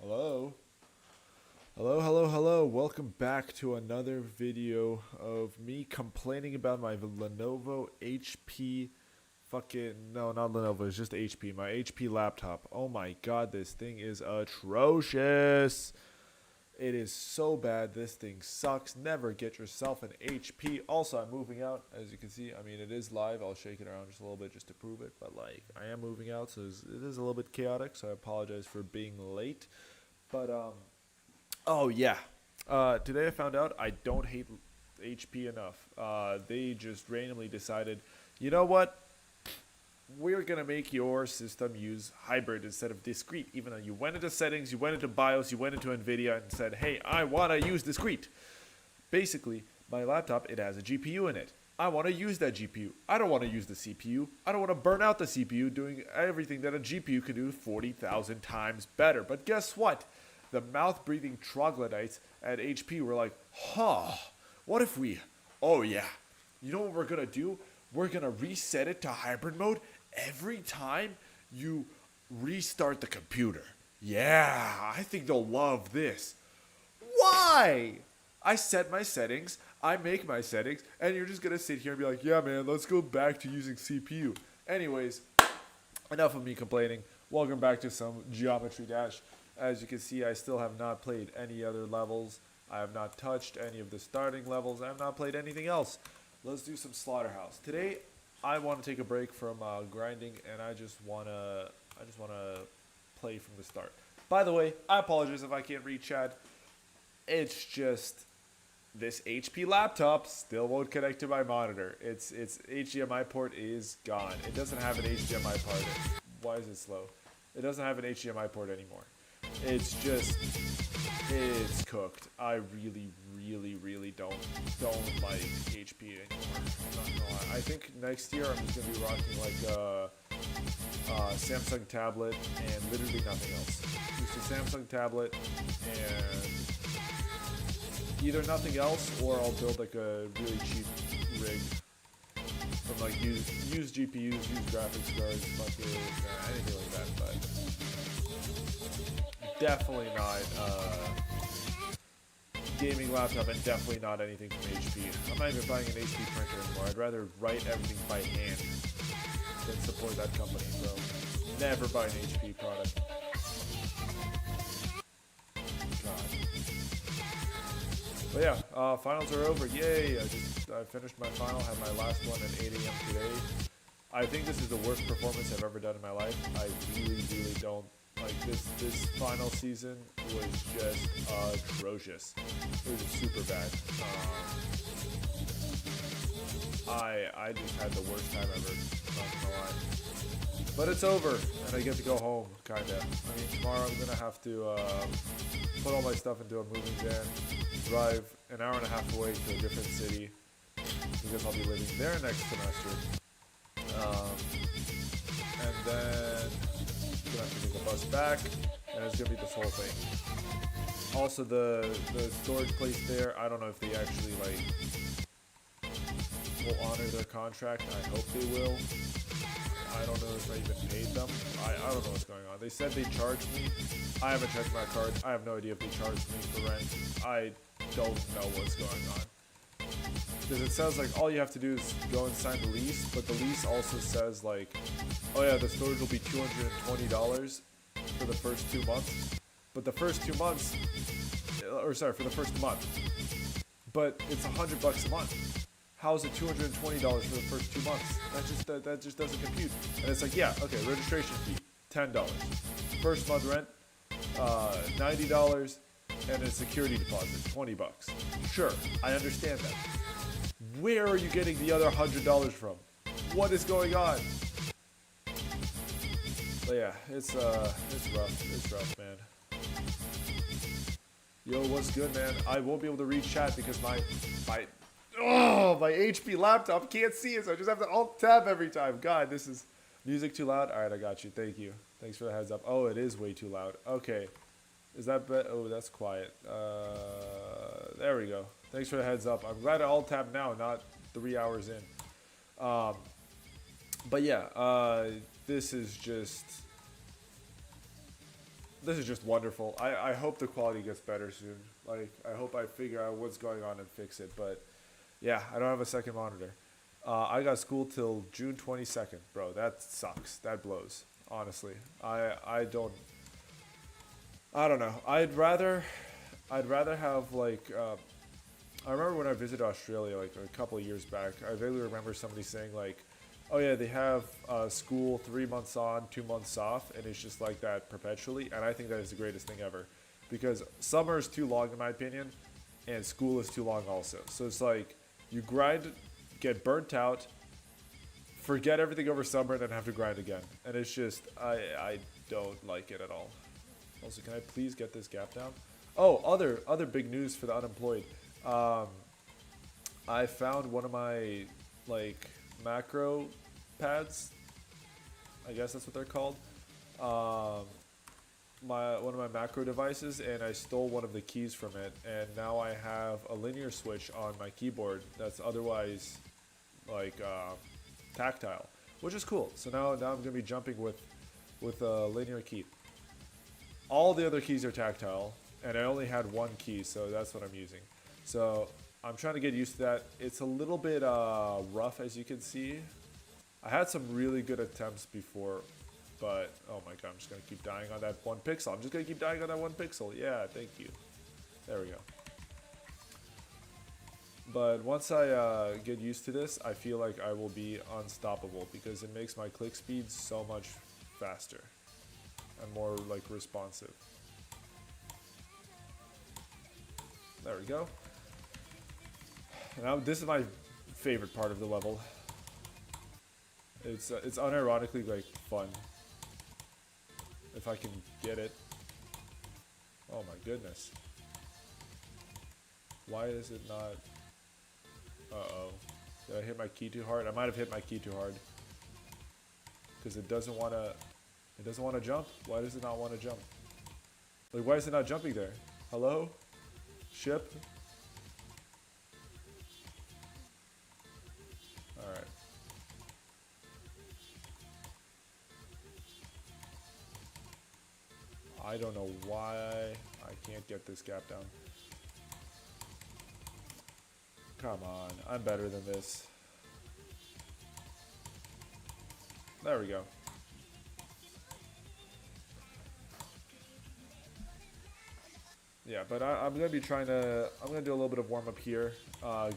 Hello? Hello. Welcome back to another video of me complaining about my Lenovo HP no, not Lenovo, it's just HP, my HP laptop. Oh my god, this thing is atrocious. It is so bad. This thing sucks. Never get yourself an HP. Also, I'm moving out, as you can see. I mean, it is live. I'll shake it around just a little bit just to prove it. But, like, I am moving out, so it is a little bit chaotic. So I apologize for being late. But, oh, yeah. Today I found out I don't hate HP enough. They just randomly decided, you know what? We're going to make your system use hybrid instead of discrete. Even though you went into settings, you went into BIOS, you went into NVIDIA and said, hey, I want to use discrete. Basically, my laptop, it has a GPU in it. I want to use that GPU. I don't want to use the CPU. I don't want to burn out the CPU doing everything that a GPU could do 40,000 times better. But guess what? The mouth-breathing troglodytes at HP were like, what if we, oh yeah, you know what we're going to do? We're going to reset it to hybrid mode every time you restart the computer. Yeah, I think they'll love this. Why? I set my settings, I make my settings, and you're just going to sit here and be like, yeah, man, let's go back to using CPU. Anyways, enough of me complaining. Welcome back to some Geometry Dash. As you can see, I still have not played any other levels. I have not touched any of the starting levels. I have not played anything else. Let's do some Slaughterhouse. Today, I want to take a break from grinding, and I just wanna play from the start. By the way, I apologize if I can't read chat. It's just this HP laptop still won't connect to my monitor. Its HDMI port is gone. It doesn't have an HDMI port. Why is it slow? It doesn't have an HDMI port anymore. It's cooked. I really don't like HP anymore. I'm not gonna lie. I think next year I'm just gonna be rocking like Samsung tablet and literally nothing else. Just a Samsung tablet and either nothing else or I'll build like a really cheap rig from like used GPUs, used graphics cards, fucking anything like that. But definitely not gaming laptop and definitely not anything from HP. I'm not even buying an HP printer anymore. I'd rather write everything by hand than support that company. So never buy an HP product. God. But yeah, finals are over. Yay! I finished my final. Had my last one at 8 a.m. today. I think this is the worst performance I've ever done in my life. I really don't. Like, this final season was just atrocious. It was super bad. I just had the worst time ever, not gonna lie. But it's over, and I get to go home, kinda. I mean, tomorrow I'm gonna have to put all my stuff into a moving van, drive an hour and a half away to a different city, because I'll be living there next semester. And then I'm gonna have to take a bus back, and it's gonna be this whole thing. Also, the storage place there, I don't know if they actually like will honor their contract. I hope they will. I don't know if I even paid them. I don't know what's going on. They said they charged me. I haven't checked my card. I have no idea if they charged me for rent. I don't know what's going on. Because it says like all you have to do is go and sign the lease, but the lease also says like, oh yeah, the storage will be $220 for the first 2 months. But the first 2 months, or sorry, for the first month. But it's $100 a month. How is it $220 for the first 2 months? That just doesn't compute. And it's like, yeah, okay, registration fee, $10. First month rent, $90, and a security deposit, $20. Sure, I understand that. Where are you getting the other $100 from? What is going on? But yeah, it's rough. It's rough, man. Yo, what's good, man? I won't be able to read chat because my HP laptop can't see it, so I just have to alt tab every time. God, this is music too loud. All right, I got you. Thank you. Thanks for the heads up. Oh, it is way too loud. Okay. Is that better? Oh, that's quiet. There we go. Thanks for the heads up. I'm glad I alt tab now, not 3 hours in. But yeah, this is just this is just wonderful. I hope the quality gets better soon. Like, I hope I figure out what's going on and fix it. But yeah, I don't have a second monitor. I got school till June 22nd, bro. That sucks. That blows. Honestly, I don't know. I'd rather have like. I remember when I visited Australia like a couple of years back. I vaguely remember somebody saying like, "Oh yeah, they have school 3 months on, 2 months off, and it's just like that perpetually." And I think that is the greatest thing ever, because summer is too long in my opinion, and school is too long also. So it's like you grind, get burnt out, forget everything over summer, and then have to grind again. And it's just I don't like it at all. Also, can I please get this gap down? Oh, other big news for the unemployed. I found one of my like macro pads. I guess that's what they're called. One of my macro devices, and I stole one of the keys from it, and now I have a linear switch on my keyboard that's otherwise like tactile, which is cool. So now I'm gonna be jumping with a linear key. All the other keys are tactile, and I only had one key, so that's what I'm using. So I'm trying to get used to that. It's a little bit rough, as you can see. I had some really good attempts before, but oh my god, I'm just gonna keep dying on that one pixel. I'm just gonna keep dying on that one pixel. Yeah, thank you. There we go. But once I get used to this, I feel like I will be unstoppable, because it makes my click speed so much faster and more like responsive. There we go. Now this is my favorite part of the level. It's unironically like fun, if I can get it. Oh my goodness. Why is it not? Uh-oh. Did I hit my key too hard? I might have hit my key too hard. Because it doesn't want to jump. Why does it not want to jump? Like, why is it not jumping there? Hello? Ship? Alright. I don't know why I can't get this gap down. Come on, I'm better than this. There we go. Yeah, but I'm gonna be I'm gonna do a little bit of warm up here,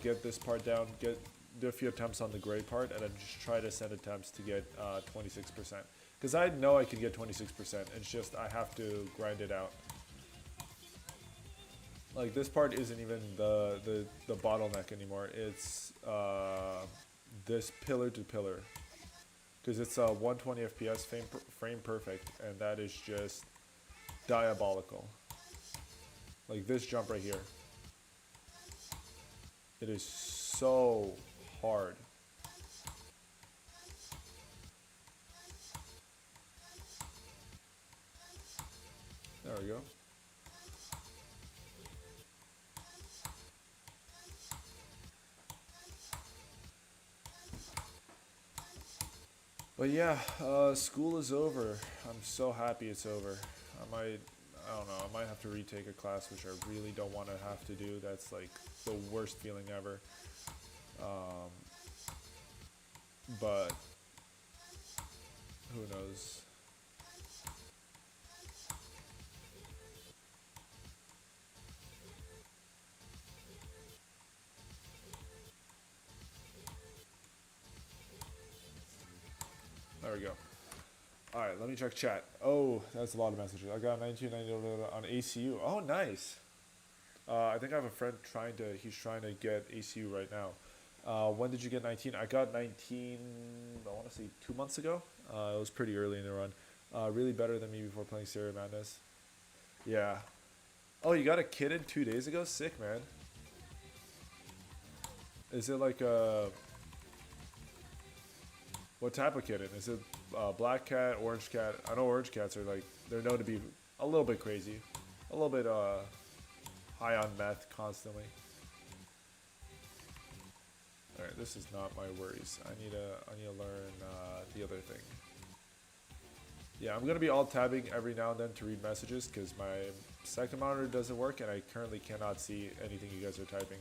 get this part down, do a few attempts on the gray part, and then just try to send attempts to get 26%. Because I know I can get 26%, it's just I have to grind it out. Like, this part isn't even the bottleneck anymore, it's this pillar to pillar. Because it's 120 FPS frame perfect, and that is just diabolical. Like this jump right here. It is so hard. There we go. But yeah, school is over. I'm so happy it's over. I don't know, I might have to retake a class, which I really don't want to have to do. That's like the worst feeling ever. But who knows? There we go. Alright, let me check chat. Oh, that's a lot of messages. I got 1990 on ACU. Oh, nice. I think I have a friend he's trying to get ACU right now. When did you get 19? I got 19, I want to say 2 months ago. It was pretty early in the run. Really better than me before playing Serial Madness. Yeah. Oh, you got a kitten 2 days ago? Sick, man. Is it like a... What type of kitten? Is it black cat, orange cat? I know orange cats are like, they're known to be a little bit crazy. A little bit high on meth constantly. Alright, this is not my worries. I need to learn the other thing. Yeah, I'm going to be alt-tabbing every now and then to read messages because my second monitor doesn't work and I currently cannot see anything you guys are typing.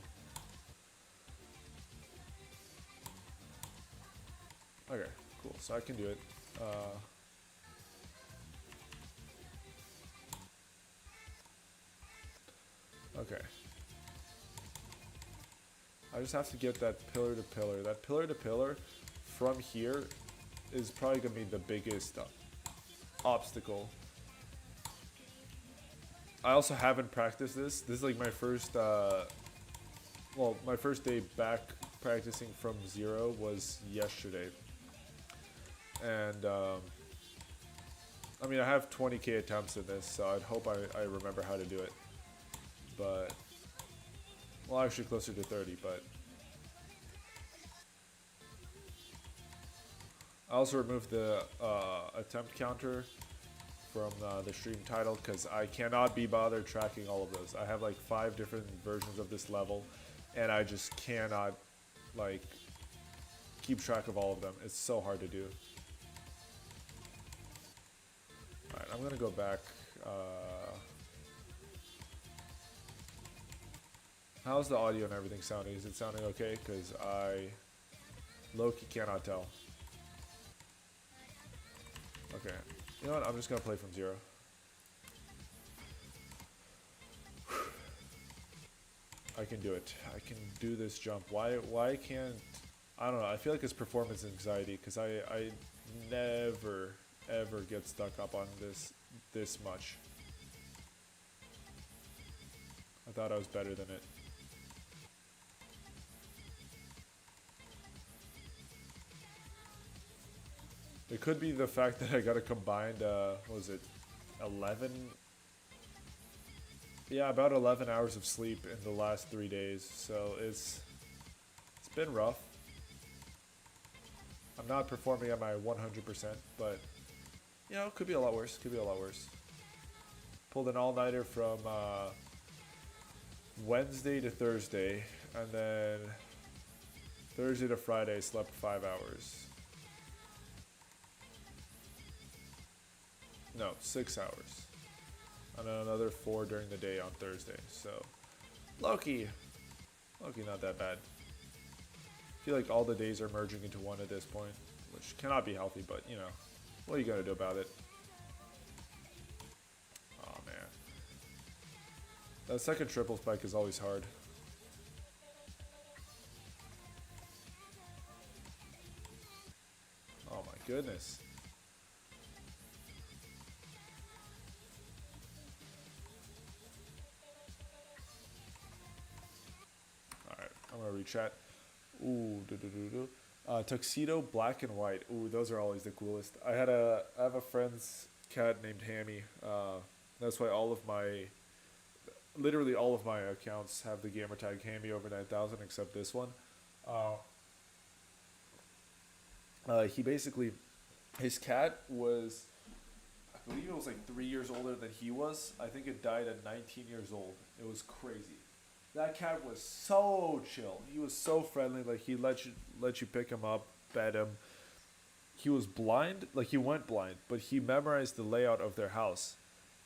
Okay, cool. So I can do it. Okay. I just have to get that pillar to pillar. That pillar to pillar from here is probably going to be the biggest obstacle. I also haven't practiced this. This is like my first, well, my first day back practicing from zero was yesterday. And, I mean, I have 20k attempts in this, so I'd hope I remember how to do it. But, well, actually closer to 30, but. I also removed the attempt counter from the stream title because I cannot be bothered tracking all of those. I have like 5 different versions of this level and I just cannot like keep track of all of them. It's so hard to do. Alright, I'm gonna go back. How's the audio and everything sounding? Is it sounding okay? Because I low-key cannot tell. Okay. You know what? I'm just gonna play from zero. I can do it. I can do this jump. Why can't... I don't know. I feel like it's performance anxiety because I never ever get stuck up on this much. I thought I was better than it. It could be the fact that I got a combined, what was it, 11? Yeah, about 11 hours of sleep in the last 3 days, so it's been rough. I'm not performing at my 100%, but, you know, it could be a lot worse, could be a lot worse. Pulled an all-nighter from Wednesday to Thursday, and then Thursday to Friday slept 5 hours. No, 6 hours. And then another 4 during the day on Thursday. So, Loki not that bad. I feel like all the days are merging into one at this point, which cannot be healthy, but you know, what are you gonna do about it? Oh man. That second triple spike is always hard. Oh my goodness. I'm gonna rechat. Ooh, tuxedo, black and white. Ooh, those are always the coolest. I have a friend's cat named Hammy. That's why literally all of my accounts have the gamer tag Hammy over 9000 except this one. He basically, his cat was, I believe it was like 3 years older than he was. I think it died at 19 years old. It was crazy. That cat was so chill. He was so friendly. Like he let you pick him up, pet him. He was blind. Like he went blind, but he memorized the layout of their house,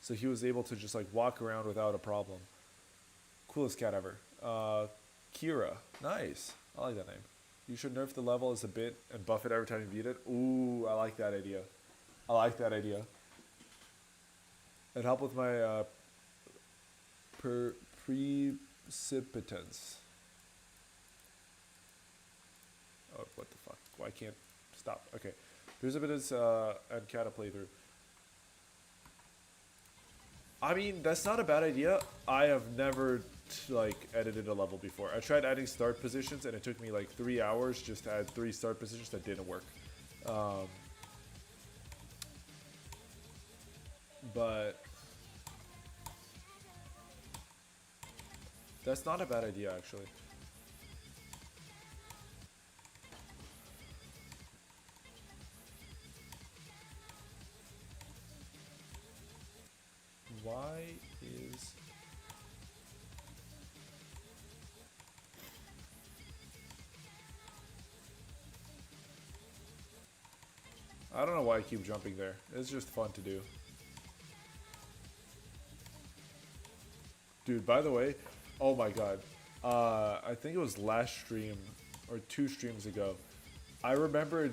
so he was able to just like walk around without a problem. Coolest cat ever. Kira, nice. I like that name. You should nerf the level as a bit and buff it every time you beat it. Ooh, I like that idea. I like that idea. It'd help with my precipitance. Oh, what the fuck? Why can't stop? Okay. Precipitance and Kata playthrough. I mean, that's not a bad idea. I have never like edited a level before. I tried adding start positions and it took me like 3 hours just to add 3 start positions that didn't work. But that's not a bad idea, actually. Why is... I don't know why I keep jumping there. It's just fun to do. Dude, by the way, oh my god. I think it was last stream or 2 streams ago. I remembered,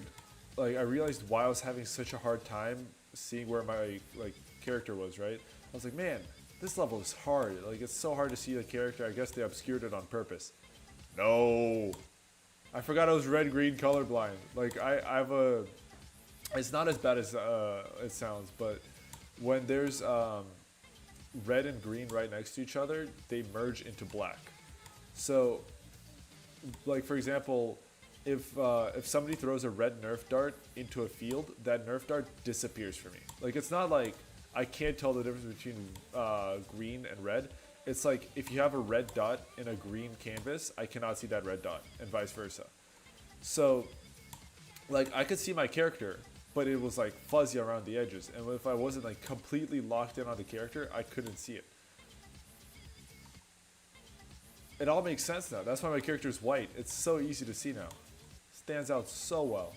like, I realized why I was having such a hard time seeing where my, like, character was, right? I was like, man, this level is hard. Like, it's so hard to see the character. I guess they obscured it on purpose. No. I forgot I was red-green colorblind. Like, I have a... It's not as bad as it sounds, but when there's red and green right next to each other, they merge into black. So, like, for example, if somebody throws a red Nerf dart into a field, that Nerf dart disappears for me. Like, it's not like I can't tell the difference between green and red. It's like if you have a red dot in a green canvas, I cannot see that red dot, and vice versa. So, like, I could see my character, but it was like fuzzy around the edges, and if I wasn't like completely locked in on the character, I couldn't see it. It all makes sense now. That's why my character is white. It's so easy to see now. Stands out so well.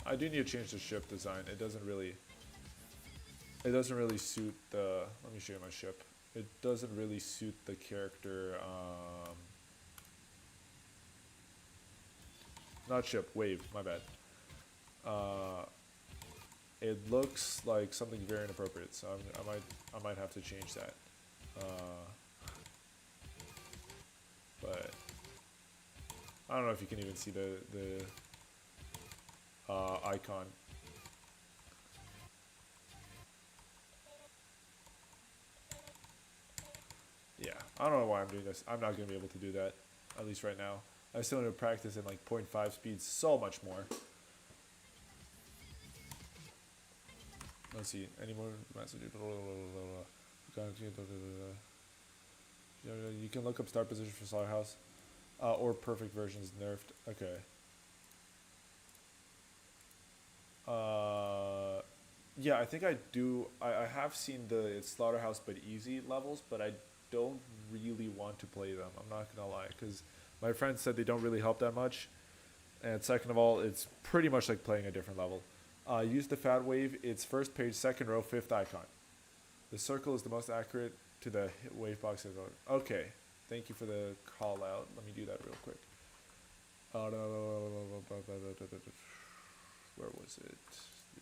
I do need to change the ship design. It doesn't really suit the, let me show you my ship. It doesn't really suit the character, not ship, wave, my bad. It looks like something very inappropriate, so I might have to change that. But I don't know if you can even see the icon. Yeah, I don't know why I'm doing this. I'm not gonna be able to do that, at least right now. I still need to practice in like 0.5 speed so much more. Let's see, any more messages? You can look up start position for Slaughterhouse, or perfect versions nerfed. Okay. Yeah, I think I do. I have seen the Slaughterhouse but easy levels, but I don't really want to play them. I'm not gonna lie, because my friends said they don't really help that much, and second of all, it's pretty much like playing a different level. Use the fat wave. It's first page, second row, 5th icon. The circle is the most accurate to the wave box. Okay, thank you for the call out. Let me do that real quick. Where was it?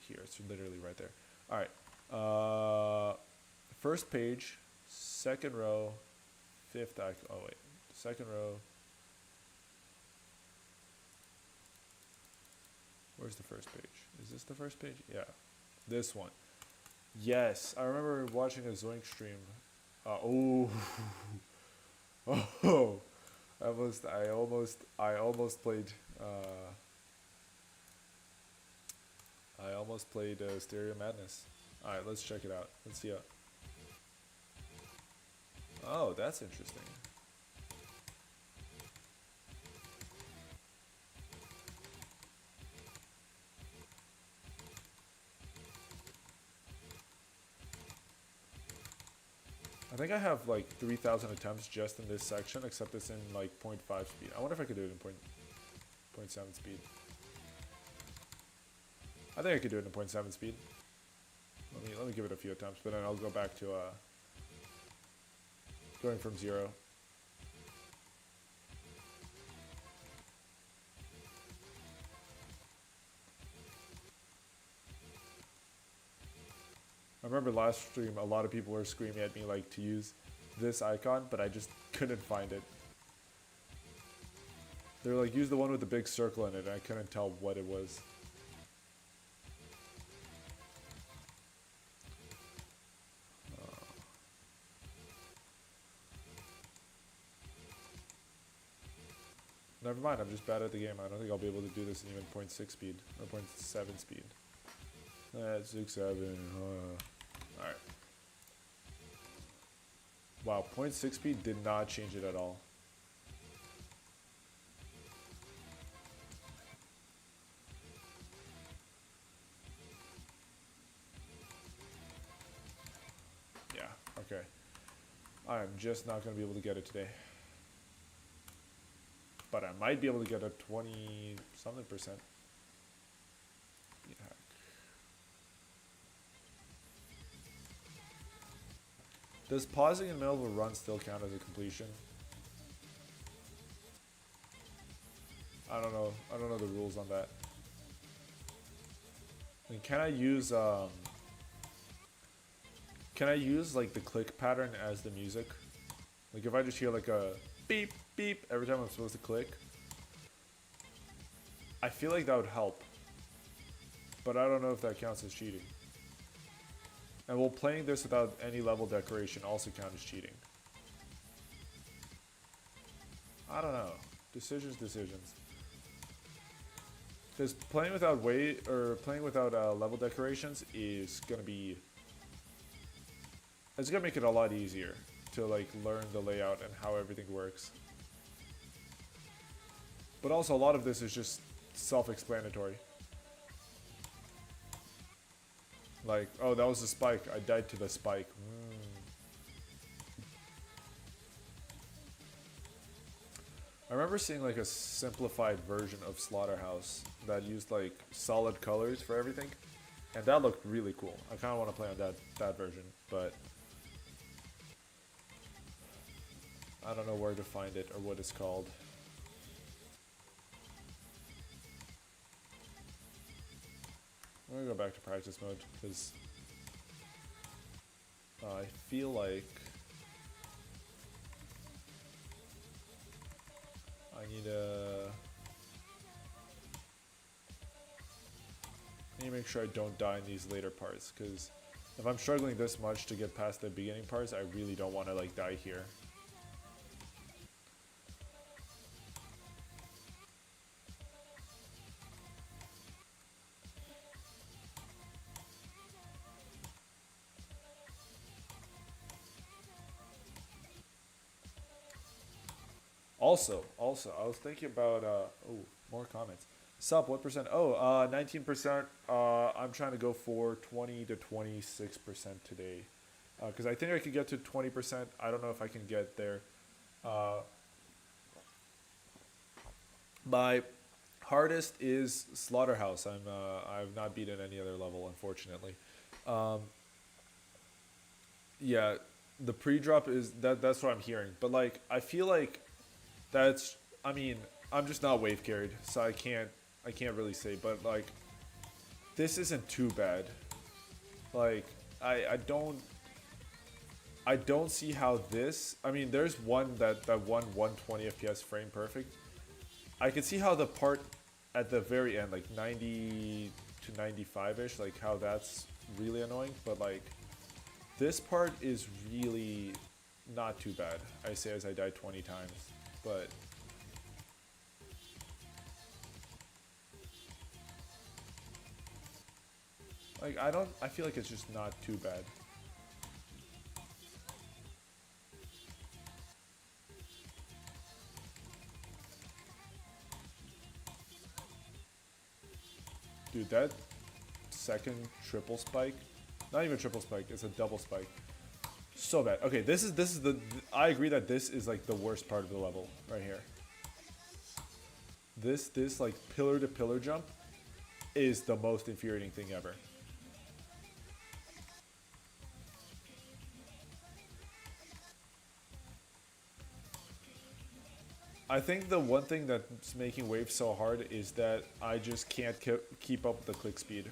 Here, it's literally right there. All right. First page, second row, 5th icon. Oh wait, second row. Where's the first page? Is this the first page? Yeah, this one. Yes, I remember watching a Zoink stream. Oh, I almost played. I almost played Stereo Madness. All right, let's check it out. Let's see. Oh, that's interesting. I think I have like 3,000 attempts just in this section, except it's in like 0.5 speed. I wonder if I could do it in 0.7 speed. I think I could do it in 0.7 speed. Let me give it a few attempts, but then I'll go back to going from 0. I remember last stream, a lot of people were screaming at me like to use this icon, but I just couldn't find it. They were like, use the one with the big circle in it, and I couldn't tell what it was. Never mind, I'm just bad at the game. I don't think I'll be able to do this in even 0.6 speed, or 0.7 speed. 6, 7, alright. Wow, 0.6 speed did not change it at all. Yeah, okay. I'm just not going to be able to get it today. might be able to get a 20 something percent. Yeah. Does pausing in the middle of a run still count as a completion? I don't know. I don't know the rules on that. And can I use like the click pattern as the music? Like if I just hear like a beep beep every time I'm supposed to click, I feel like that would help. But I don't know if that counts as cheating. And will playing this without any level decoration also count as cheating? I don't know. Decisions. Because playing without level decorations is gonna be. It's gonna make it a lot easier to like learn the layout and how everything works. But also a lot of this is just self-explanatory. Like, oh, that was a spike. I died to the spike. I remember seeing like a simplified version of Slaughterhouse that used like solid colors for everything, and that looked really cool. I kind of want to play on that version, but I don't know where to find it or what it's called. I'm gonna go back to practice mode because I feel like I need to make sure I don't die in these later parts, because if I'm struggling this much to get past the beginning parts, I really don't want to like die here. Also, I was thinking about, more comments. Sup, what percent? 19%. I'm trying to go for 20 to 26% today. Because I think I could get to 20%. I don't know if I can get there. My hardest is Slaughterhouse. I've not beaten any other level, unfortunately. Yeah, the pre-drop is, that's what I'm hearing. But like, I feel like I mean, I'm just not wave carried, so I can't really say, but like, this isn't too bad. Like, I don't see how this, I mean, there's one that won 120 FPS frame perfect. I can see how the part at the very end, like 90 to 95-ish, like how that's really annoying, but like, this part is really not too bad. I say as I died 20 times. But like, I feel like it's just not too bad. Dude, that second triple spike, not even triple spike, it's a double spike. So bad. Okay, this is the I agree that this is like the worst part of the level right here. This like pillar to pillar jump is the most infuriating thing ever. I think the one thing that's making waves so hard is that I just can't keep up with the click speed.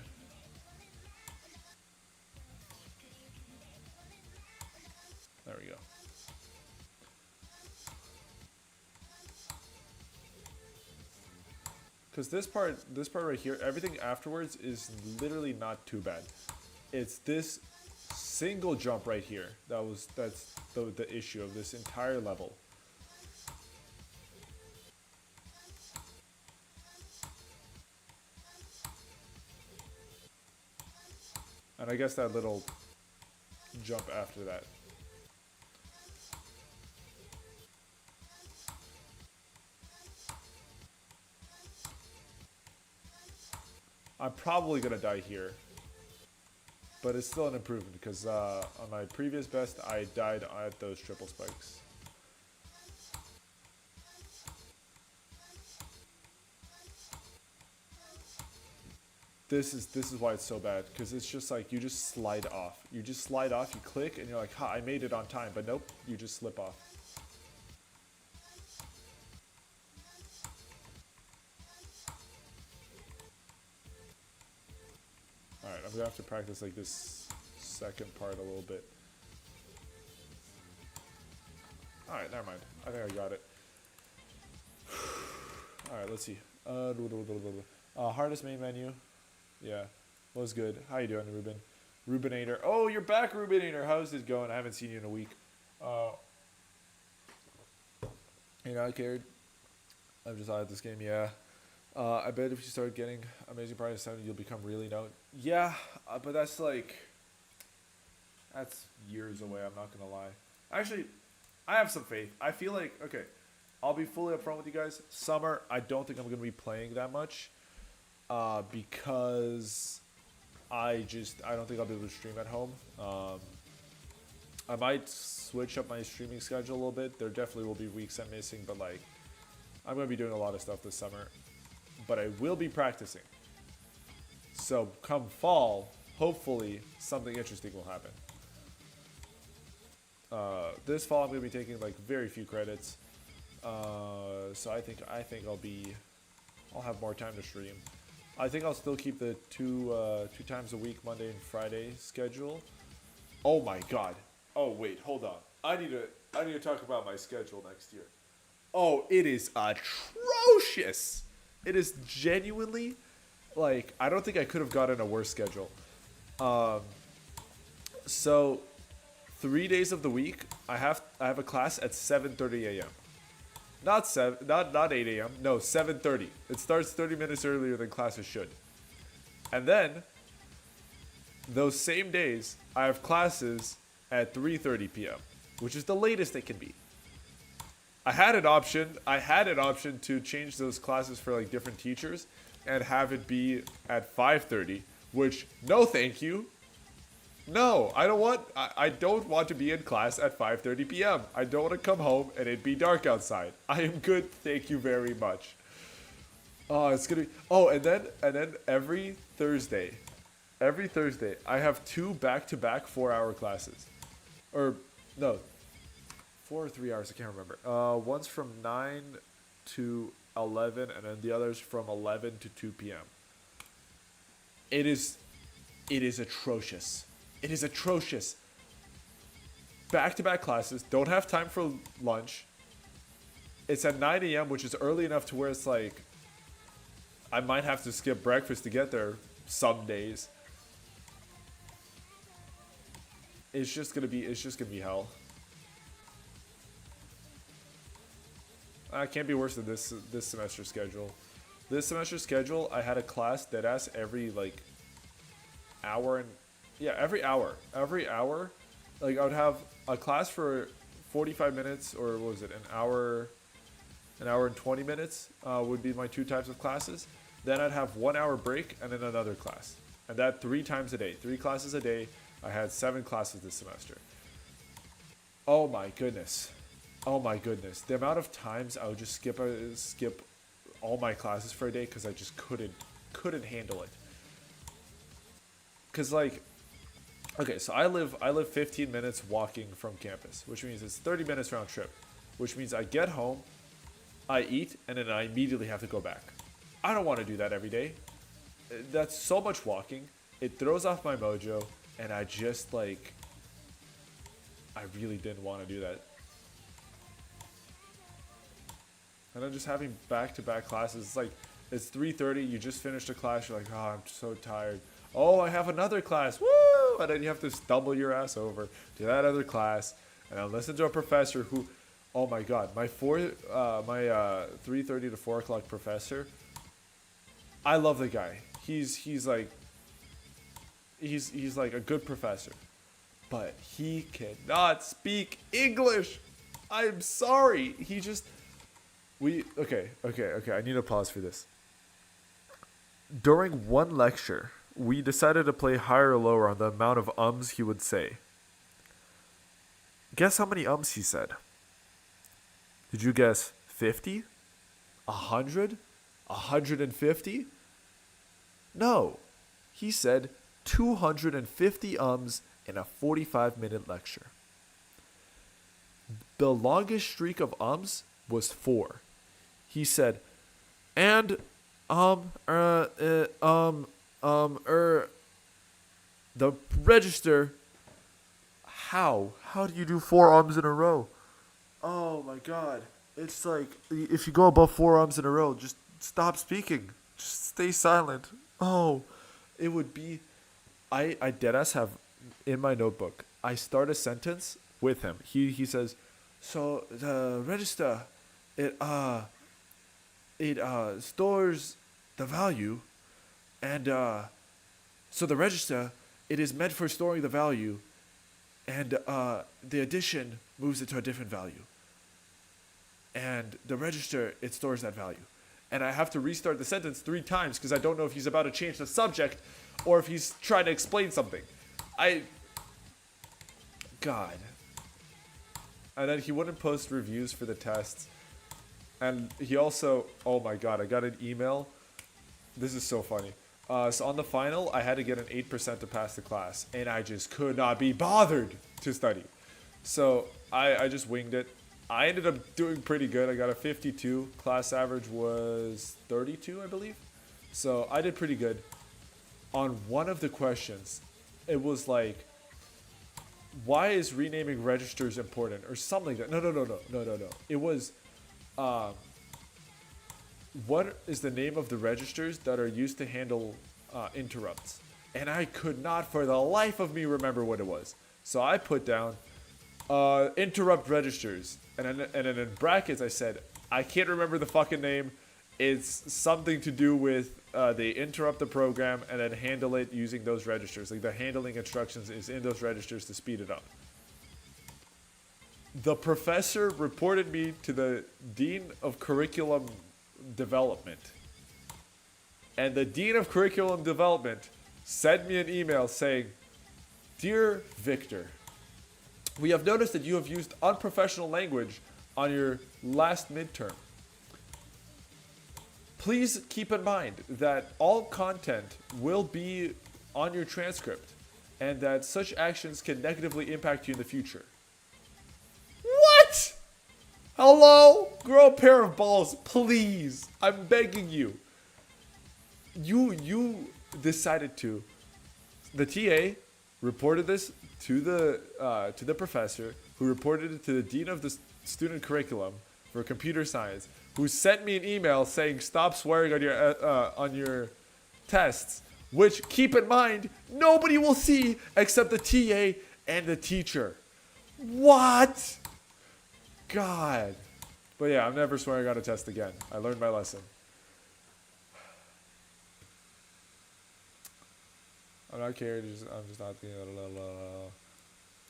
There we go. Because this part right here, everything afterwards is literally not too bad. It's this single jump right here that's the issue of this entire level. And I guess that little jump after that. I'm probably gonna die here, but it's still an improvement because on my previous best I died at those triple spikes. This is why it's so bad, because it's just like you just slide off. You just slide off, you click, and you're like, ha, I made it on time. But nope, you just slip off. Alright, I'm going to have to practice like this second part a little bit. Alright, never mind. I think I got it. Alright, let's see. Hardest main menu. Yeah, was good. How you doing, Ruben? Rubinator. Oh, you're back, Rubinator. How's it going? I haven't seen you in a week. You're not cared? I'm just out of this game, yeah. I bet if you start getting Amazing Prize 7, you'll become really known. Yeah, but that's like... That's years away, I'm not going to lie. Actually, I have some faith. I feel like, okay, I'll be fully upfront with you guys. Summer, I don't think I'm going to be playing that much. Because I don't think I'll be able to stream at home. I might switch up my streaming schedule a little bit. There definitely will be weeks I'm missing, but like, I'm going to be doing a lot of stuff this summer. But I will be practicing. So come fall, hopefully something interesting will happen. This fall I'm going to be taking like very few credits. So I think I'll have more time to stream. I think I'll still keep the two times a week, Monday and Friday schedule. Oh my god. Oh wait, hold on. I need to talk about my schedule next year. Oh, it is atrocious. It is genuinely, like, I don't think I could have gotten a worse schedule. So 3 days of the week, I have a class at 7:30 a.m. Not 8 a.m. No, 7:30. It starts 30 minutes earlier than classes should. And then those same days, I have classes at 3:30 p.m., which is the latest they can be. I had an option to change those classes for like different teachers and have it be at 5:30, which no thank you. No, I don't want to be in class at 5:30 p.m. I don't want to come home and it be dark outside. I am good, thank you very much. Oh, it's gonna be. Oh, and then every Thursday, I have 2 back-to-back 4-hour classes, or no, 4 or 3 hours. I can't remember. One's from 9 to 11, and then the other's from 11 to 2 p.m. It is atrocious. It is atrocious. Back-to-back classes, don't have time for lunch. It's at 9 a.m., which is early enough to where it's like, I might have to skip breakfast to get there some days. It's just gonna be hell. It can't be worse than this semester schedule. This semester schedule, I had a class that asked every like hour and every hour. Like I would have a class for 45 minutes, or what was it, an hour and 20 minutes would be my 2 types of classes. Then I'd have 1 hour break and then another class. And that 3 times a day, 3 classes a day. I had 7 classes this semester. Oh my goodness. The amount of times I would just skip all my classes for a day because I just couldn't handle it. Because like, okay, so I live 15 minutes walking from campus, which means it's 30 minutes round trip, which means I get home, I eat, and then I immediately have to go back. I don't want to do that every day. That's so much walking. It throws off my mojo, and I just like, I really didn't want to do that. And then just having back-to-back classes, it's like, it's 3:30, you just finished a class, you're like, oh, I'm so tired. Oh, I have another class, woo! And then you have to stumble your ass over to that other class, and then listen to a professor who, oh my god, my 3:30 to 4 o'clock professor, I love the guy. He's like a good professor, but he cannot speak English. I'm sorry. Okay. I need to pause for this. During one lecture, we decided to play higher or lower on the amount of ums he would say. Guess how many ums he said? Did you guess 50? 100? 150? No. He said 250 ums in a 45-minute lecture. The longest streak of ums was 4. He said, and, the register, how do you do 4 ums in a row? Oh my god. It's like, if you go above 4 ums in a row, just stop speaking. Just stay silent. Oh, it would be, I deadass have, in my notebook, I start a sentence with him. He says, so the register, it stores the value, and so the register, it is meant for storing the value, and the addition moves it to a different value, and the register, it stores that value. And I have to restart the sentence 3 times because I don't know if he's about to change the subject or if he's trying to explain something. God. And then he wouldn't post reviews for the tests. And he also, oh my god, I got an email. This is so funny. So on the final, I had to get an 8% to pass the class. And I just could not be bothered to study. So I just winged it. I ended up doing pretty good. I got a 52. Class average was 32, I believe. So I did pretty good. On one of the questions, it was like, why is renaming registers important? Or something like that. No. It was, what is the name of the registers that are used to handle interrupts? And I could not for the life of me remember what it was. So I put down interrupt registers. And then in brackets I said, I can't remember the fucking name. It's something to do with they interrupt the program and then handle it using those registers. Like the handling instructions is in those registers to speed it up. The professor reported me to the Dean of Curriculum Development. And the Dean of Curriculum Development sent me an email saying, Dear Victor, we have noticed that you have used unprofessional language on your last midterm. Please keep in mind that all content will be on your transcript and that such actions can negatively impact you in the future. What? Hello? Grow a pair of balls, please. I'm begging you. You decided to. The TA reported this to the professor, who reported it to the dean of the student curriculum for computer science, who sent me an email saying stop swearing on your tests, which, keep in mind, nobody will see except the TA and the teacher. What? God. But yeah, I'm never swearing on a test again. I learned my lesson. I'm not caring. I'm just not thinking.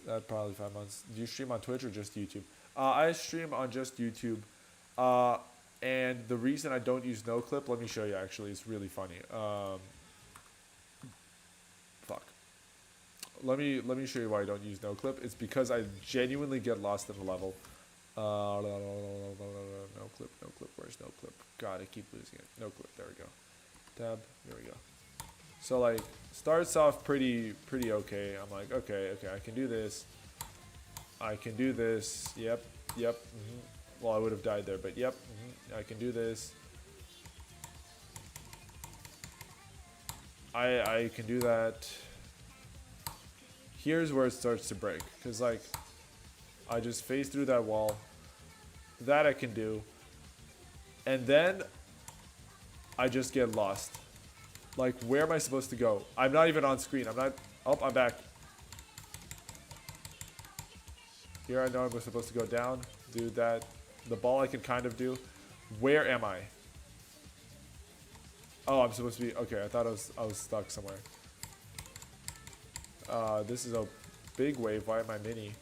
That probably 5 months. Do you stream on Twitch or just YouTube? I stream on just YouTube. And the reason I don't use NoClip, let me show you. Actually, it's really funny. Fuck. Let me show you why I don't use NoClip. It's because I genuinely get lost in the level. NoClip. Where's NoClip? God, I keep losing it. NoClip. There we go. Tab. There we go. So like, starts off pretty okay. I'm like, okay, I can do this. I can do this. Yep. Well, I would have died there, but yep. I can do this. I can do that. Here's where it starts to break, because like, I just phase through that wall. That I can do. And then I just get lost. Like, where am I supposed to go? I'm not even on screen. I'm not... Oh, I'm back. Here I know I'm supposed to go down. Do that. The ball I can kind of do. Where am I? Oh, I'm supposed to be... Okay, I thought I was stuck somewhere. This is a big wave. Why am I mini?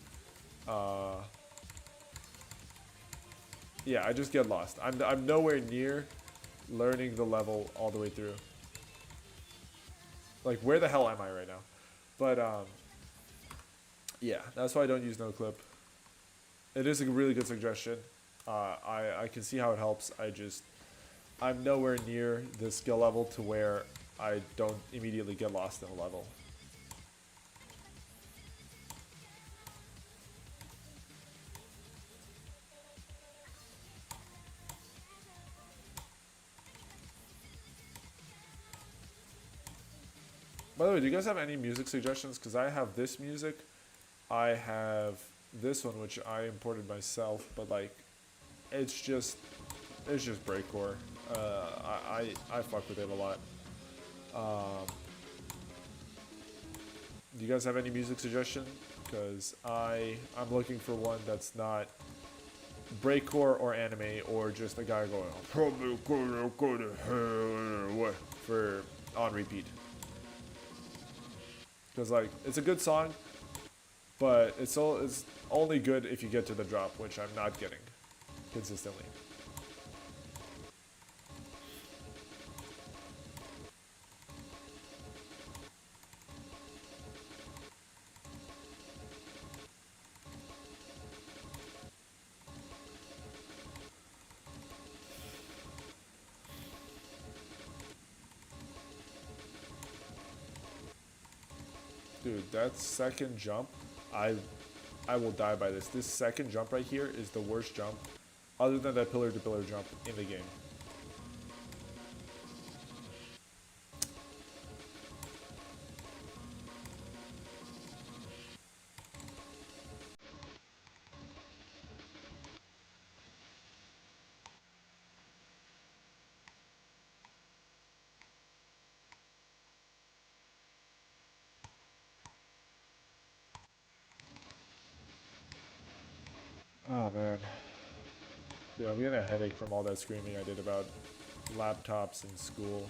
Yeah, I just get lost. I'm nowhere near learning the level all the way through. Like, where the hell am I right now? But, yeah, that's why I don't use NoClip. It is a really good suggestion. I can see how it helps. I'm nowhere near the skill level to where I don't immediately get lost in a level. By the way, do you guys have any music suggestions? Because I have this music. I have this one, which I imported myself, but like, it's just breakcore. I fuck with it a lot. Do you guys have any music suggestion? Because I'm looking for one that's not breakcore or anime or just a guy going probably gonna go to hell for on repeat. Because like it's a good song, but it's only good if you get to the drop, which I'm not getting consistently. Dude, that second jump, I will die by this. This second jump right here is the worst jump, other than that pillar to pillar jump in the game. Oh man. Dude, I'm getting a headache from all that screaming I did about laptops in school.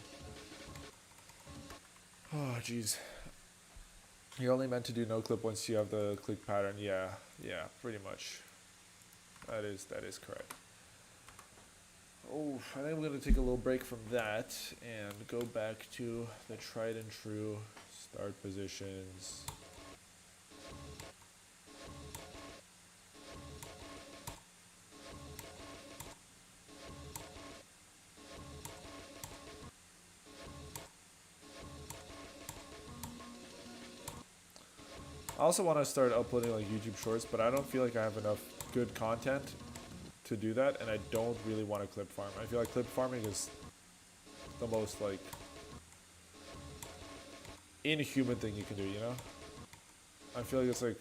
Oh jeez. You're only meant to do no clip once you have the click pattern. Yeah, pretty much. That is correct. Oh, I think I'm gonna take a little break from that and go back to the tried and true start positions. I also want to start uploading like YouTube shorts, but I don't feel like I have enough good content to do that, and I don't really want to clip farm. I feel like clip farming is the most like inhuman thing you can do, you know? I feel like it's like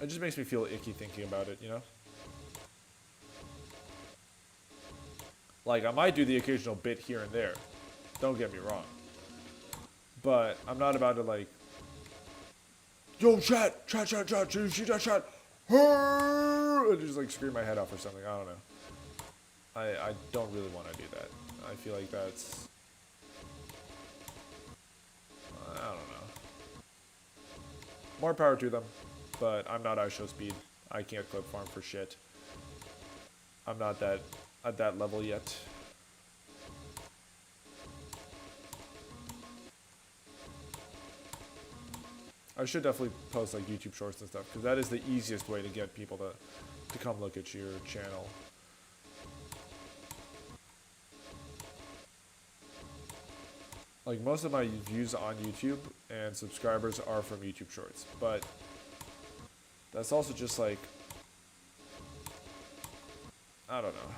it just makes me feel icky thinking about it, you know? Like I might do the occasional bit here and there. Don't get me wrong. But I'm not about to like, yo, chat, did you see that chat? And just like scream my head off or something. I don't know. I don't really want to do that. I feel like that's, I don't know. More power to them, but I'm not ISO speed. I can't clip farm for shit. I'm not that at that level yet. I should definitely post like YouTube shorts and stuff, because that is the easiest way to get people to come look at your channel. Like most of my views on YouTube and subscribers are from YouTube shorts, but that's also just like, I don't know.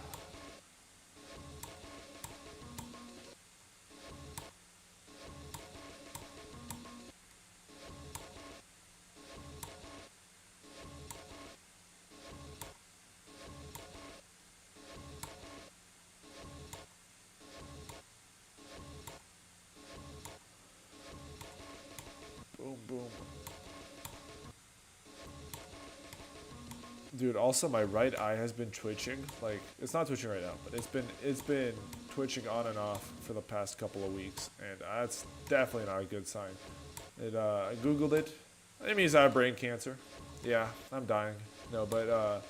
Boom, boom. Dude, also my right eye has been twitching. Like, it's not twitching right now, but it's been twitching on and off for the past couple of weeks, and that's definitely not a good sign. I googled it. It means I have brain cancer. Yeah, I'm dying. No, but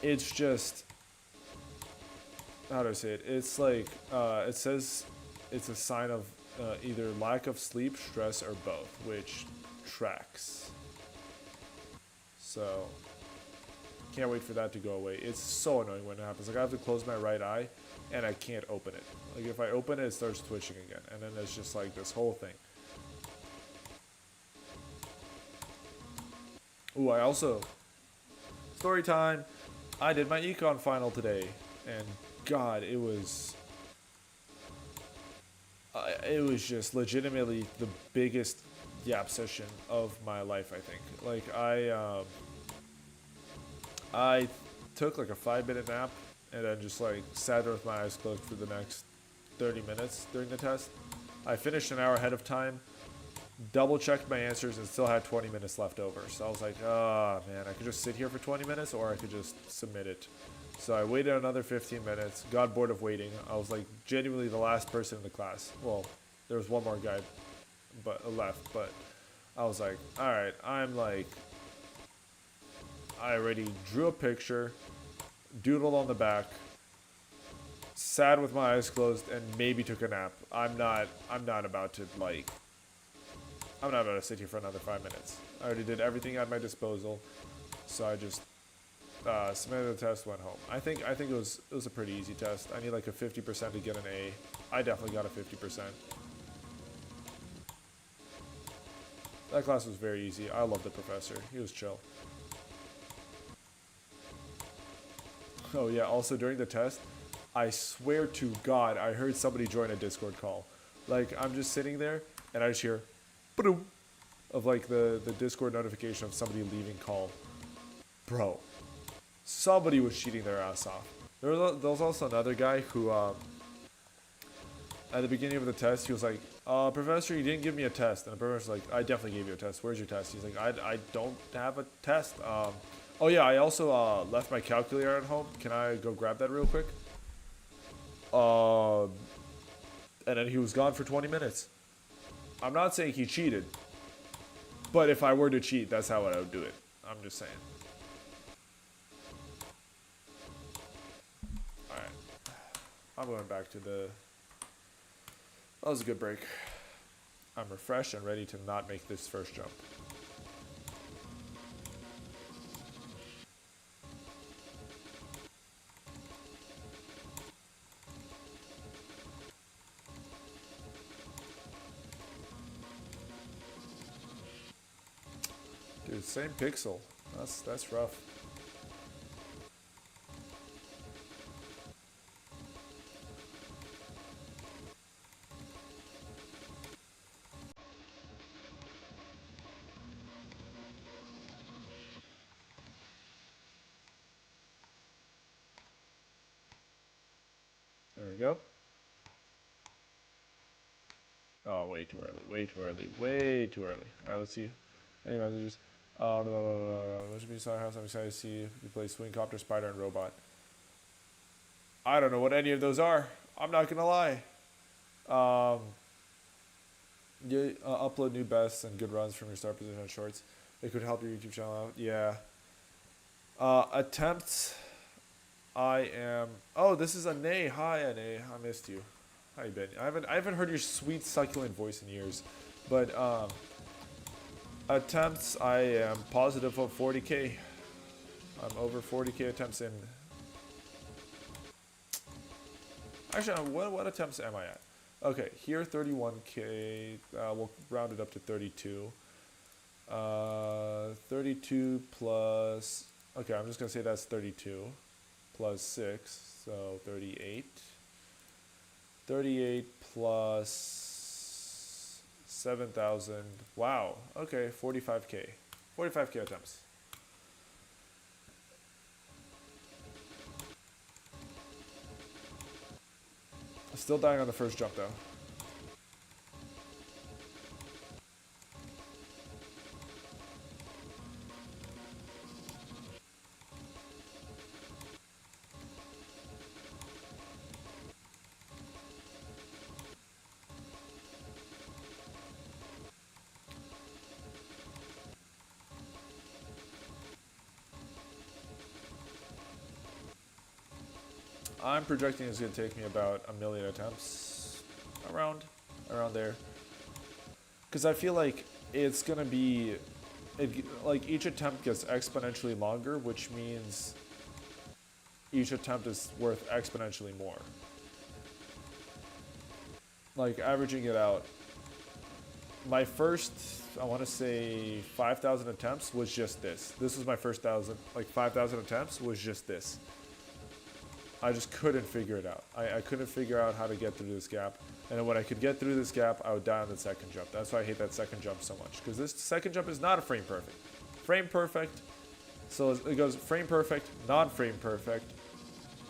it's just, how do I say it? It's like it says it's a sign of either lack of sleep, stress, or both, which tracks. So Can't wait for that to go away. It's so annoying when it happens. Like I have to close my right eye and I can't open it. Like if I open it, it starts twitching again. And then it's just like this whole thing. Ooh, I also... Story time. I did my econ final today. And God, it was just legitimately the biggest yap session of my life, I think. Like I took like a 5-minute nap and then just like sat there with my eyes closed for the next 30 minutes during the test. I finished an hour ahead of time, double checked my answers, and still had 20 minutes left over. So I was like, oh man, I could just sit here for 20 minutes or I could just submit it. So I waited another 15 minutes, got bored of waiting. I was like genuinely the last person in the class. Well, there was one more guy left, but I was like, all right, I already drew a picture, doodled on the back, sat with my eyes closed, and maybe took a nap. I'm not about to sit here for another 5 minutes. I already did everything at my disposal, so I just submitted the test, went home. I think it was a pretty easy test. I need like a 50% to get an A. I definitely got a 50%. That class was very easy. I loved the professor. He was chill. Oh yeah, also during the test, I swear to God, I heard somebody join a Discord call. Like, I'm just sitting there, and I just hear, boom, of like the Discord notification of somebody leaving call. Bro, somebody was cheating their ass off. There was also another guy who, at the beginning of the test, he was like, Professor, you didn't give me a test. And the professor's like, I definitely gave you a test. Where's your test? He's like, I don't have a test. Oh yeah, I also left my calculator at home. Can I go grab that real quick? And then he was gone for 20 minutes. I'm not saying he cheated, but if I were to cheat, that's how I would do it. I'm just saying. Alright. I'm going back to the... That was a good break. I'm refreshed and ready to not make this first jump. Dude, same pixel. That's rough. There we go. Oh, way too early. Way too early. Way too early. Alright, let's see. Any messages? Let's be Slaughterhouse. I'm excited to see you play Swing Copter, Spider, and Robot. I don't know what any of those are. I'm not gonna lie. You upload new bests and good runs from your start position on shorts. It could help your YouTube channel out. Yeah. Attempts. I am. Oh, this is Anae. Hi, Anae. I missed you. How you been? I haven't heard your sweet succulent voice in years, but attempts. I am positive of 40K. I'm over 40K attempts in. Actually, what attempts am I at? Okay, here 31K. We'll round it up to 32. 32 plus. Okay, I'm just gonna say that's 32 plus 6, so 38. 38 plus 7,000. Wow. Okay, 45K. 45K attempts. Still dying on the first jump though. I'm projecting it's going to take me about 1 million attempts, around there, because I feel like it's going to be like each attempt gets exponentially longer, which means each attempt is worth exponentially more. Like averaging it out, my first, I want to say 5,000 attempts was just this. This was my first 5,000 attempts was just this. I just couldn't figure it out. I couldn't figure out how to get through this gap. And then when I could get through this gap, I would die on the second jump. That's why I hate that second jump so much. Because this second jump is not a frame perfect. Frame perfect. So it goes frame perfect, non-frame perfect,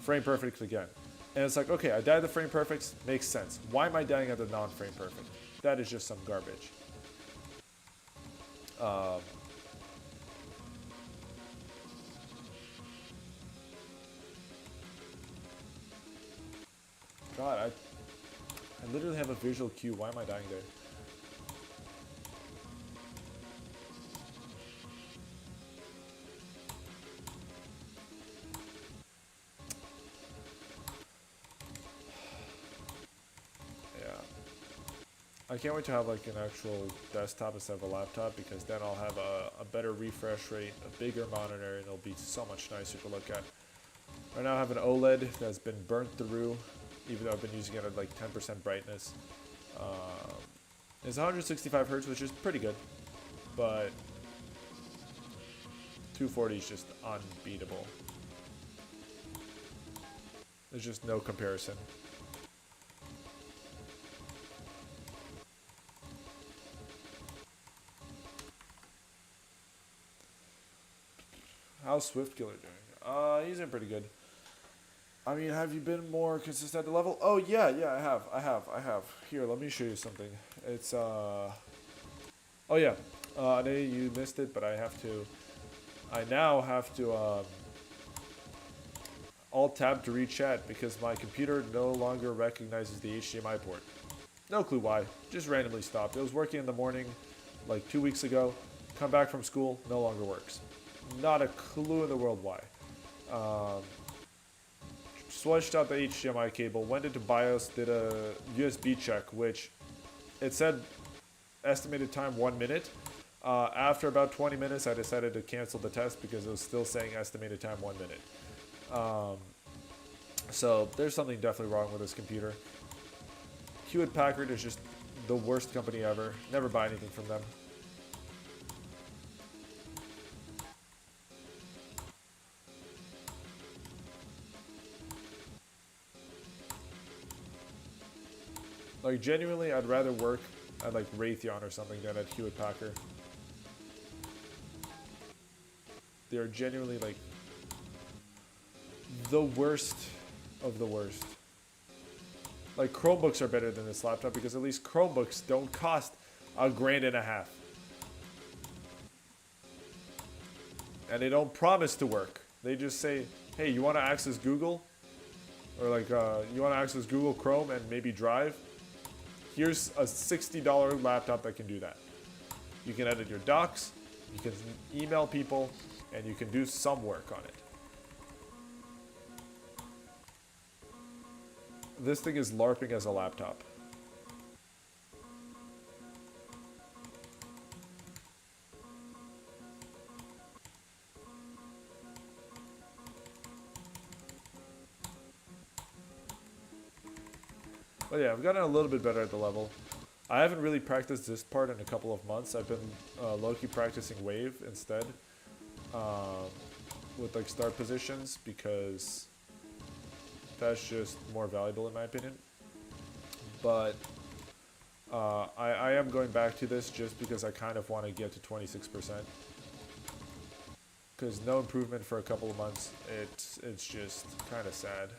frame perfect again. And it's like, okay, I died at the frame perfect. Makes sense. Why am I dying at the non-frame perfect? That is just some garbage. God, I literally have a visual cue. Why am I dying there? Yeah. I can't wait to have like an actual desktop instead of a laptop, because then I'll have a better refresh rate, a bigger monitor, and it'll be so much nicer to look at. Right now I have an OLED that's been burnt through, even though I've been using it at like 10% brightness. It's 165 Hertz, which is pretty good, but 240 is just unbeatable. There's just no comparison. How's Swift Killer doing? He's in pretty good. I mean, have you been more consistent at the level? Oh, yeah, I have. Here, let me show you something. It's, oh, yeah. I know you missed it, but I now have to, Alt-tab to read chat because my computer no longer recognizes the HDMI port. No clue why. Just randomly stopped. It was working in the morning, like 2 weeks ago. Come back from school, no longer works. Not a clue in the world why. Switched out the HDMI cable, went into BIOS, did a USB check, which it said estimated time 1 minute. After about 20 minutes, I decided to cancel the test because it was still saying estimated time 1 minute. So there's something definitely wrong with this computer. Hewlett Packard is just the worst company ever. Never buy anything from them. Like, genuinely, I'd rather work at, like, Raytheon or something than at Hewlett Packard. They are genuinely, like, the worst of the worst. Like, Chromebooks are better than this laptop because at least Chromebooks don't cost $1,500. And they don't promise to work. They just say, hey, you want to access Google? Or, like, you want to access Google Chrome and maybe Drive? Here's a $60 laptop that can do that. You can edit your docs, you can email people, and you can do some work on it. This thing is LARPing as a laptop. But yeah, I've gotten a little bit better at the level. I haven't really practiced this part in a couple of months. I've been low-key practicing wave instead with like start positions because that's just more valuable in my opinion. But I am going back to this just because I kind of want to get to 26%. Because no improvement for a couple of months, it's just kind of sad.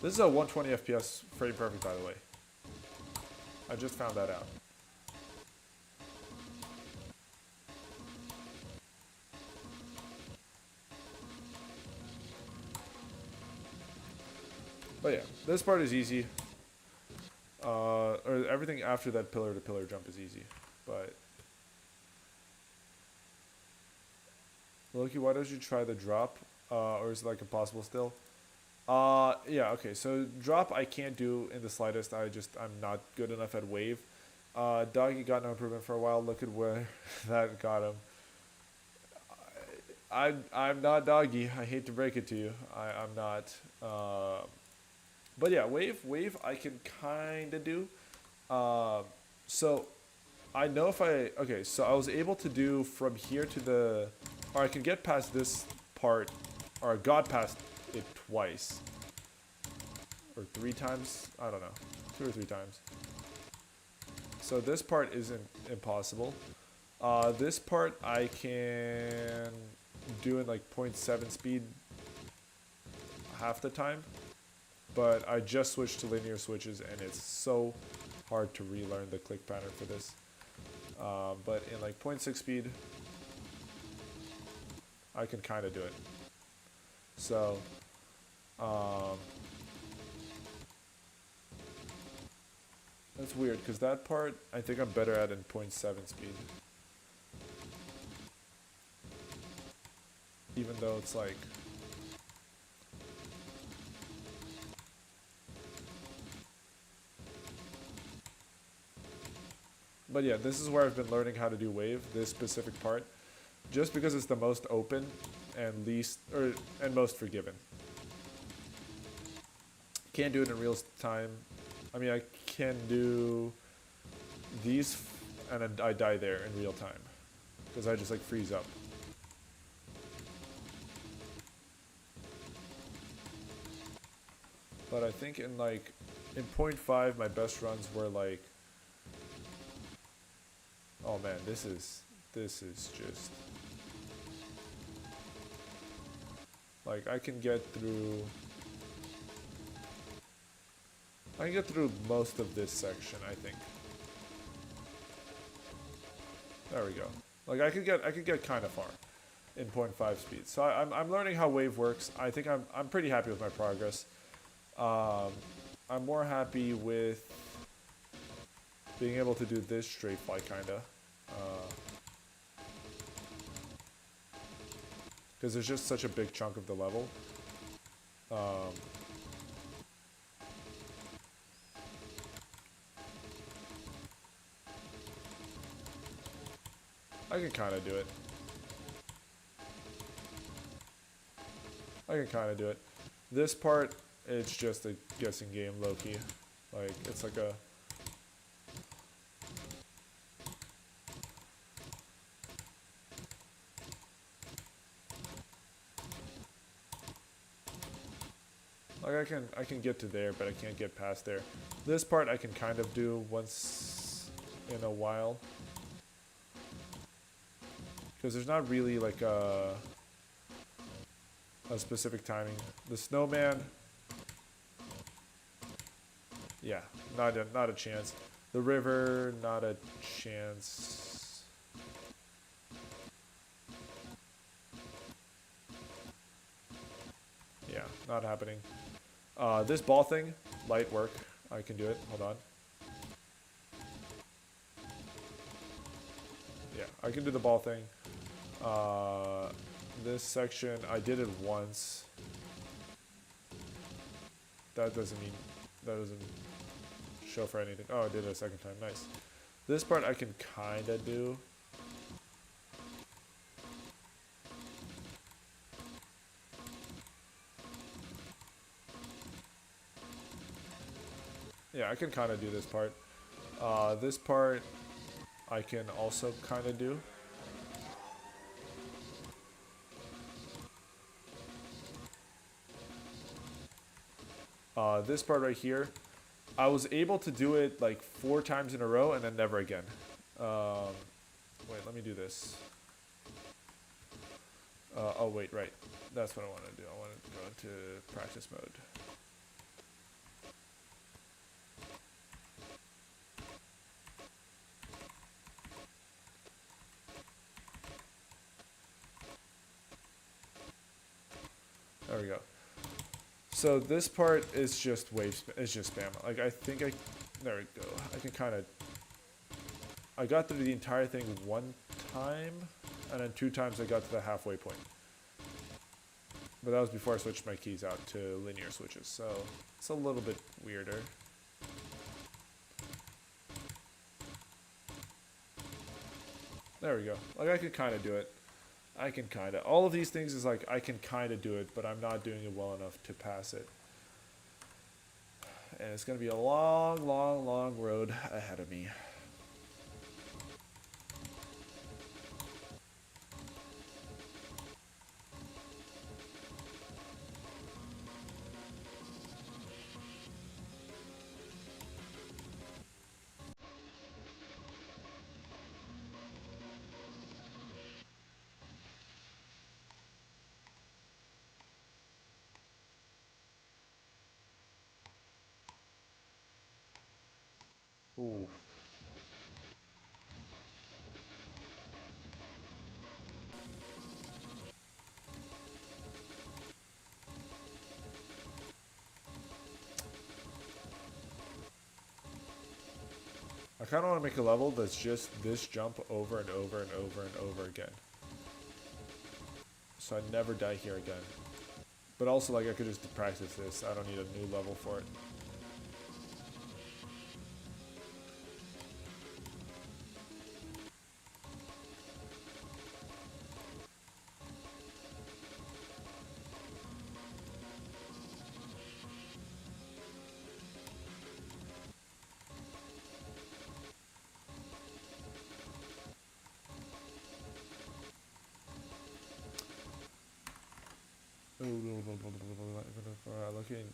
This is a 120 FPS frame perfect, by the way. I just found that out. But yeah, this part is easy. Or everything after that pillar-to-pillar jump is easy. But Loki, why don't you try the drop? Or is it like impossible still? Yeah, okay, so drop I can't do in the slightest. I'm not good enough at wave. Doggy got no improvement for a while. Look at where that got him. I'm not doggy. I hate to break it to you. I'm not. But yeah, wave I can kind of do. Um, so I know if I okay, so I was able to do from here to the, or I can get past this part, or I got past it twice, or 3 times. I don't know, 2 or 3 times. So this part isn't impossible. This part I can do in like zero point 0.7 speed half the time, but I just switched to linear switches and it's so hard to relearn the click pattern for this. But in like 0.6 speed, I can kind of do it. So, that's weird because that part I think I'm better at in 0.7 speed. Even though it's like, but yeah, this is where I've been learning how to do wave, this specific part, just because it's the most open and least, and most forgiven. Can't do it in real time. I mean, I can do these, and then I die there in real time, because I just like freeze up. But I think in like, in 0.5, my best runs were like, oh man, this is just, like I can get through most of this section, I think. There we go. Like I could get kind of far in 0.5 speed. So I'm learning how wave works. I think I'm pretty happy with my progress. I'm more happy with being able to do this straight fly kinda. Because there's just such a big chunk of the level. I can kind of do it. This part, it's just a guessing game, low-key. Like, it's like a... Like, I can get to there, but I can't get past there. This part I can kind of do once in a while. Because there's not really, like, a specific timing. The snowman... Yeah, not a chance. The river, not a chance. Yeah, not happening. This ball thing, light work. I can do it. Hold on. Yeah, I can do the ball thing. This section, I did it once. That doesn't show for anything. Oh, I did it a second time. Nice. This part I can kind of do. Yeah, I can kind of do this part. This part I can also kind of do. This part right here, I was able to do it like 4 times in a row and then never again. Wait, let me do this. Oh wait, right. That's what I want to do. I want to go into practice mode. There we go. So this part is just it's just spam. Like I think there we go. I can kind of, I got through the entire thing 1 time, and then 2 times I got to the halfway point. But that was before I switched my keys out to linear switches, so it's a little bit weirder. There we go. Like, I could kind of do it. I can kind of. All of these things is like, I can kind of do it, but I'm not doing it well enough to pass it. And it's going to be a long, long, long road ahead of me. Ooh. I kind of want to make a level that's just this jump over and over and over and over again. So I never die here again. But also, like, I could just practice this. I don't need a new level for it. Looking,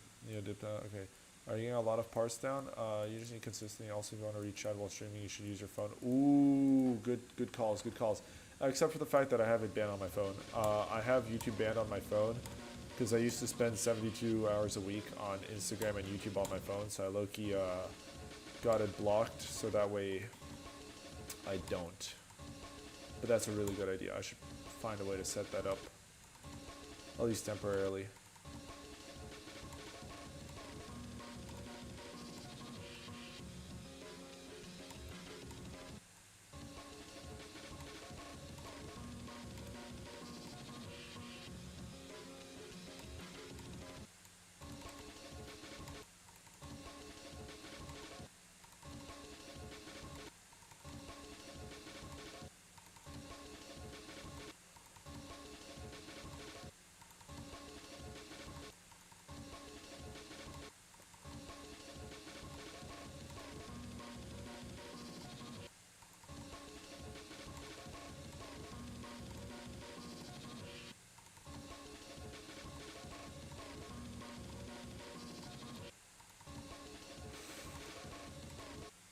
dipped out. Okay. Are you getting a lot of parts down? You just need consistency. Also, if you want to reach chat while streaming, you should use your phone. Ooh, good calls, good calls. Except for the fact that I have it banned on my phone. I have YouTube banned on my phone because I used to spend 72 hours a week on Instagram and YouTube on my phone. So I low-key got it blocked so that way I don't. But that's a really good idea. I should find a way to set that up, at least temporarily.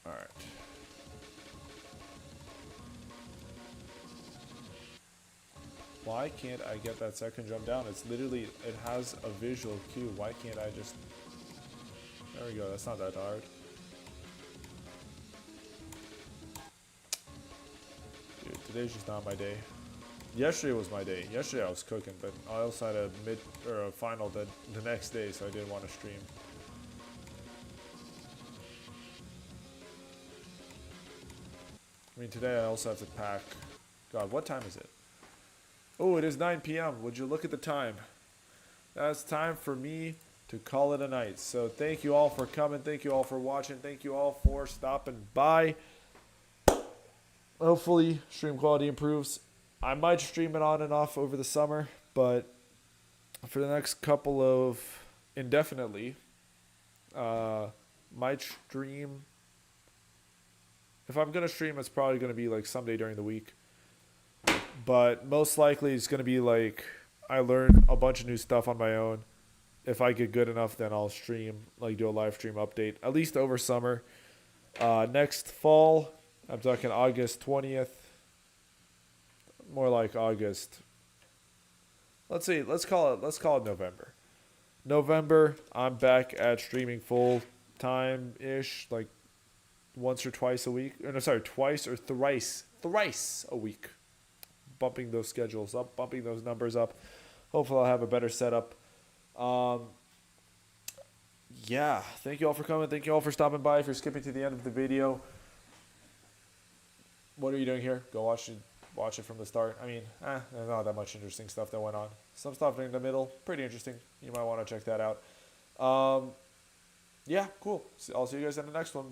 Alright. Why can't I get that second jump down? It's literally, it has a visual cue. Why can't I just... There we go, that's not that hard. Dude, today's just not my day. Yesterday was my day. Yesterday I was cooking, but I also had a final the next day, so I didn't want to stream. I mean, today I also have to pack. God, what time is it? Oh, it is 9 p.m. Would you look at the time? That's time for me to call it a night. So thank you all for coming. Thank you all for watching. Thank you all for stopping by. Hopefully, stream quality improves. I might stream it on and off over the summer, but for the next couple of indefinitely, might stream. If I'm going to stream, it's probably going to be like someday during the week. But most likely it's going to be like I learn a bunch of new stuff on my own. If I get good enough, then I'll stream, like do a live stream update, at least over summer. Next fall, I'm talking August 20th. More like August. Let's call it November. November, I'm back at streaming full time-ish, like once or twice a week. Or no, sorry, twice or thrice a week. Bumping those schedules up, bumping those numbers up. Hopefully I'll have a better setup. Yeah, thank you all for coming. Thank you all for stopping by. If you're skipping to the end of the video, what are you doing here? Go watch watch it from the start. I mean, there's not that much interesting stuff that went on. Some stuff in the middle, pretty interesting. You might want to check that out. Yeah, cool. I'll see you guys in the next one.